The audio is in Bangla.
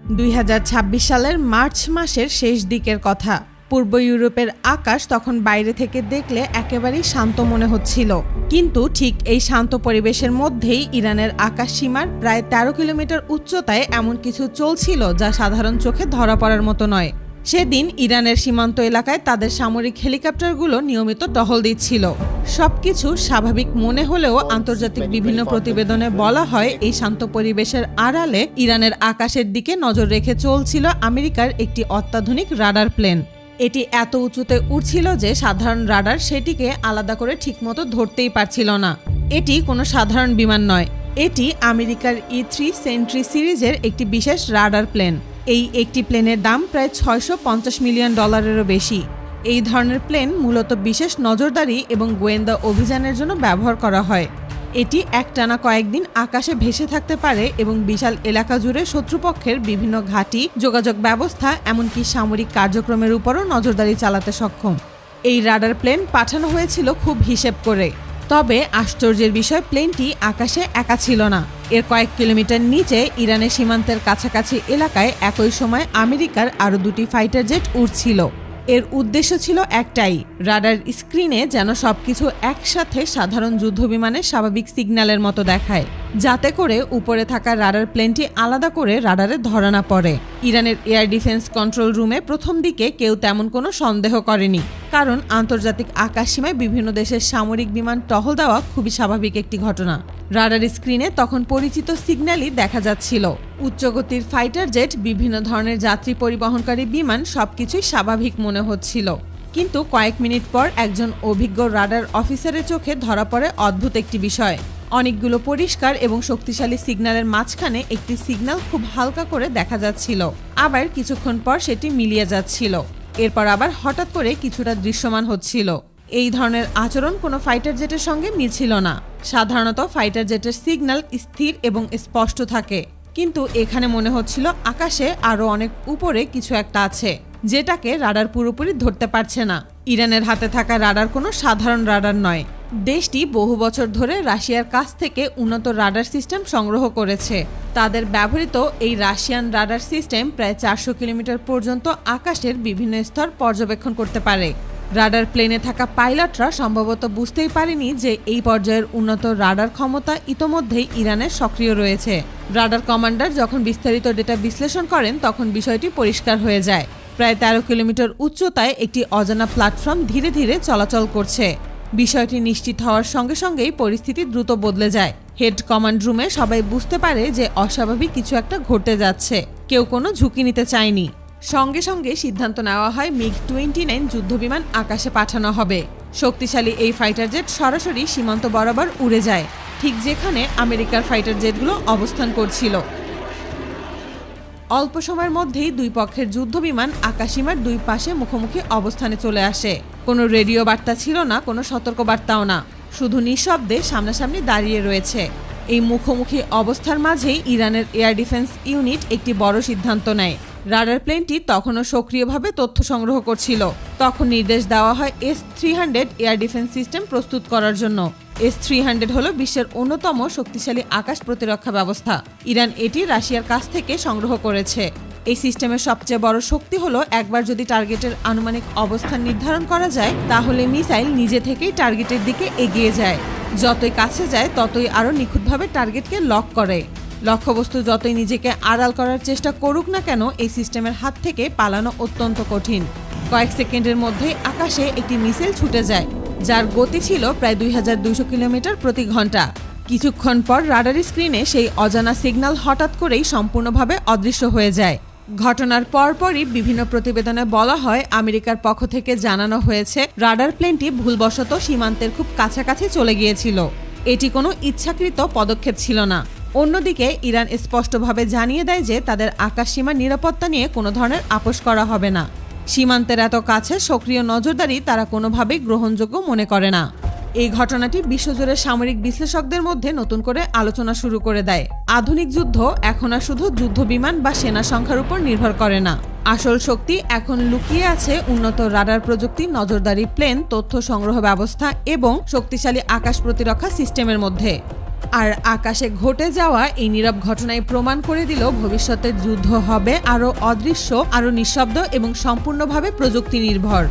2026 সালের মার্চ মাসের শেষ দিকের কথা। পূর্ব ইউরোপের আকাশ তখন বাইরে থেকে দেখলে একেবারেই শান্ত মনে হচ্ছিল, কিন্তু ঠিক এই শান্ত পরিবেশের মধ্যেই ইরানের আকাশ সীমার প্রায় 13 কিলোমিটার উচ্চতায় এমন কিছু চলছিল যা সাধারণ চোখে ধরা পড়ার মতো নয়। সেদিন ইরানের সীমান্ত এলাকায় তাদের সামরিক হেলিকপ্টারগুলো নিয়মিত টহল দিচ্ছিল। সবকিছু স্বাভাবিক মনে হলেও আন্তর্জাতিক বিভিন্ন প্রতিবেদনে বলা হয় এই শান্ত পরিবেশের আড়ালে ইরানের আকাশের দিকে নজর রেখে চলছিল আমেরিকার একটি অত্যাধুনিক রাডার প্লেন। এটি এত উঁচুতে উড়ছিল যে সাধারণ রাডার সেটিকে আলাদা করে ঠিকমতো ধরতেই পারছিল না। এটি কোনো সাধারণ বিমান নয়, এটি আমেরিকার E-3 সেন্ট্রি সিরিজের একটি বিশেষ রাডার প্লেন। এই একটি প্লেনের দাম প্রায় $650 মিলিয়ন বেশি। এই ধরনের প্লেন মূলত বিশেষ নজরদারি এবং গোয়েন্দা অভিযানের জন্য ব্যবহার করা হয়। এটি একটানা কয়েকদিন আকাশে ভেসে থাকতে পারে এবং বিশাল এলাকা জুড়ে শত্রুপক্ষের বিভিন্ন ঘাঁটি, যোগাযোগ ব্যবস্থা, এমনকি সামরিক কার্যক্রমের উপরও নজরদারি চালাতে সক্ষম। এই রাডার প্লেন পাঠানো হয়েছিল খুব হিসেব করে। তবে আশ্চর্যের বিষয়, প্লেনটি আকাশে একা ছিল না। এর কয়েক কিলোমিটার নিচে ইরানের সীমান্তের কাছাকাছি এলাকায় একই সময় আমেরিকার আরও দুটি ফাইটার জেট উড়ছিল। এর উদ্দেশ্য ছিল একটাই, রাডার স্ক্রিনে যেন সবকিছু একসাথে সাধারণ যুদ্ধবিমানের স্বাভাবিক সিগন্যালের মতো দেখায়, যাতে করে উপরে থাকা রাডার প্লেনটি আলাদা করে রাডারে ধরা না পড়ে। ইরানের এয়ার ডিফেন্স কন্ট্রোল রুমে প্রথম দিকে কেউ তেমন কোনো সন্দেহ করেনি, কারণ আন্তর্জাতিক আকাশসীমায় বিভিন্ন দেশের সামরিক বিমান টহল দেওয়া খুবই স্বাভাবিক একটি ঘটনা। রাডার স্ক্রিনে তখন পরিচিত সিগন্যালই দেখা যাচ্ছিল। উচ্চগতির ফাইটার জেট, বিভিন্ন ধরনের যাত্রী পরিবহনকারী বিমান, সবকিছুই স্বাভাবিক মনে হচ্ছিল। কিন্তু কয়েক মিনিট পর একজন অভিজ্ঞ রাডার অফিসারের চোখে ধরা পড়ে অদ্ভুত একটি বিষয়। অনেকগুলো পরিষ্কার এবং শক্তিশালী সিগন্যালের মাঝখানে একটি সিগন্যাল খুব হালকা করে দেখা যাচ্ছিল, আবার কিছুক্ষণ পর সেটি মিলিয়ে যাচ্ছিল, এরপর আবার হঠাৎ করে কিছুটা দৃশ্যমান হচ্ছিল। এই ধরনের আচরণ কোনো ফাইটার জেটের সঙ্গে মিলছিল না। সাধারণত ফাইটার জেটের সিগন্যাল স্থির এবং স্পষ্ট থাকে, কিন্তু এখানে মনে হচ্ছিল আকাশে আরও অনেক উপরে কিছু একটা আছে, যেটাকে রাডার পুরোপুরি ধরতে পারছে না। ইরানের হাতে থাকা রাডার কোনো সাধারণ রাডার নয়। দেশটি বহু বছর ধরে রাশিয়ার কাছ থেকে উন্নত রাডার সিস্টেম সংগ্রহ করেছে। তাদের ব্যবহৃত এই রাশিয়ান রাডার সিস্টেম প্রায় 400 কিলোমিটার পর্যন্ত আকাশের বিভিন্ন স্তর পর্যবেক্ষণ করতে পারে। রাডার প্লেনে থাকা পাইলটরা সম্ভবত বুঝতেই পারেনি যে এই পর্যায়ের উন্নত রাডার ক্ষমতা ইতোমধ্যেই ইরানের সক্রিয় রয়েছে। রাডার কমান্ডার যখন বিস্তারিত ডেটা বিশ্লেষণ করেন তখন বিষয়টি পরিষ্কার হয়ে যায়। প্রায় 13 কিলোমিটার উচ্চতায় একটি অজানা প্ল্যাটফর্ম ধীরে ধীরে চলাচল করছে। বিষয়টি নিশ্চিত হওয়ার সঙ্গে সঙ্গেই পরিস্থিতি দ্রুত বদলে যায়। হেড কমান্ড রুমে সবাই বুঝতে পারে যে অস্বাভাবিক কিছু একটা ঘটে যাচ্ছে। কেউ কোনো ঝুঁকি নিতে চায়নি। সঙ্গে সঙ্গে সিদ্ধান্ত নেওয়া হয় MiG-29 যুদ্ধবিমান আকাশে পাঠানো হবে। শক্তিশালী এই ফাইটার জেট সরাসরি সীমান্ত বরাবর উড়ে যায়, ঠিক যেখানে আমেরিকার ফাইটার জেটগুলো অবস্থান করছিল। অল্প সময়ের মধ্যেই দুই পক্ষের যুদ্ধবিমান আকাশসীমার দুই পাশে মুখোমুখি অবস্থানে চলে আসে। কোনো রেডিও বার্তা ছিল না, কোনো সতর্ক বার্তাও না, শুধু নিঃশব্দে সামনাসামনি দাঁড়িয়ে রয়েছে। এই মুখোমুখি অবস্থার মাঝেই ইরানের এয়ার ডিফেন্স ইউনিট একটি বড় সিদ্ধান্ত নেয়। রাডার প্লেনটি তখনও সক্রিয়ভাবে তথ্য সংগ্রহ করছিল। তখন নির্দেশ দেওয়া হয় S-300 এয়ার ডিফেন্স সিস্টেম প্রস্তুত করার জন্য। S-300 হলো বিশ্বের অন্যতম শক্তিশালী আকাশ প্রতিরক্ষা ব্যবস্থা। ইরান এটি রাশিয়ার কাছ থেকে সংগ্রহ করেছে। এই সিস্টেমের সবচেয়ে বড় শক্তি হলো, একবার যদি টার্গেটের আনুমানিক অবস্থান নির্ধারণ করা যায়, তাহলে মিসাইল নিজে থেকেই টার্গেটের দিকে এগিয়ে যায়। যতই কাছে যায় ততই আরও নিখুঁতভাবে টার্গেটকে লক করে। লক্ষ্যবস্তু যতই নিজেকে আড়াল করার চেষ্টা করুক না কেন, এই সিস্টেমের হাত থেকে পালানো অত্যন্ত কঠিন। কয়েক সেকেন্ডের মধ্যেই আকাশে একটি মিসাইল ছুটে যায়, যার গতি ছিল প্রায় 2200 কিলোমিটার প্রতি ঘন্টা। কিছুক্ষণ পর রাডার স্ক্রিনে সেই অজানা সিগন্যাল হঠাৎ করেই সম্পূর্ণভাবে অদৃশ্য হয়ে যায়। ঘটনার পরপরই বিভিন্ন প্রতিবেদনে বলা হয় আমেরিকার পক্ষ থেকে জানানো হয়েছে রাডার প্লেনটি ভুলবশত সীমান্তের খুব কাছাকাছি চলে গিয়েছিল। এটি কোনো ইচ্ছাকৃত পদক্ষেপ ছিল না। অন্যদিকে ইরান স্পষ্টভাবে জানিয়ে দেয় যে তাদের আকাশসীমার নিরাপত্তা নিয়ে কোনো ধরনের আপোষ করা হবে না। সীমান্তের এত কাছে সক্রিয় নজরদারি তারা কোনোভাবেই গ্রহণযোগ্য মনে করে না। এই ঘটনাটি বিশ্বজুড়ে সামরিক বিশ্লেষকদের মধ্যে নতুন করে আলোচনা শুরু করে দেয়। আধুনিক যুদ্ধ এখন আর শুধু যুদ্ধবিমান বা সেনা সংখ্যার উপর নির্ভর করে না। আসল শক্তি এখন লুকিয়ে আছে উন্নত রাডার প্রযুক্তি, নজরদারি প্লেন, তথ্য সংগ্রহ ব্যবস্থা এবং শক্তিশালী আকাশ প্রতিরক্ষা সিস্টেমের মধ্যে। আর আকাশে ঘটে যাওয়া এই নীরব ঘটনায় প্রমাণ করে দিল ভবিষ্যতের যুদ্ধ হবে আরও অদৃশ্য, আরও নিঃশব্দ এবং সম্পূর্ণভাবে প্রযুক্তি নির্ভর।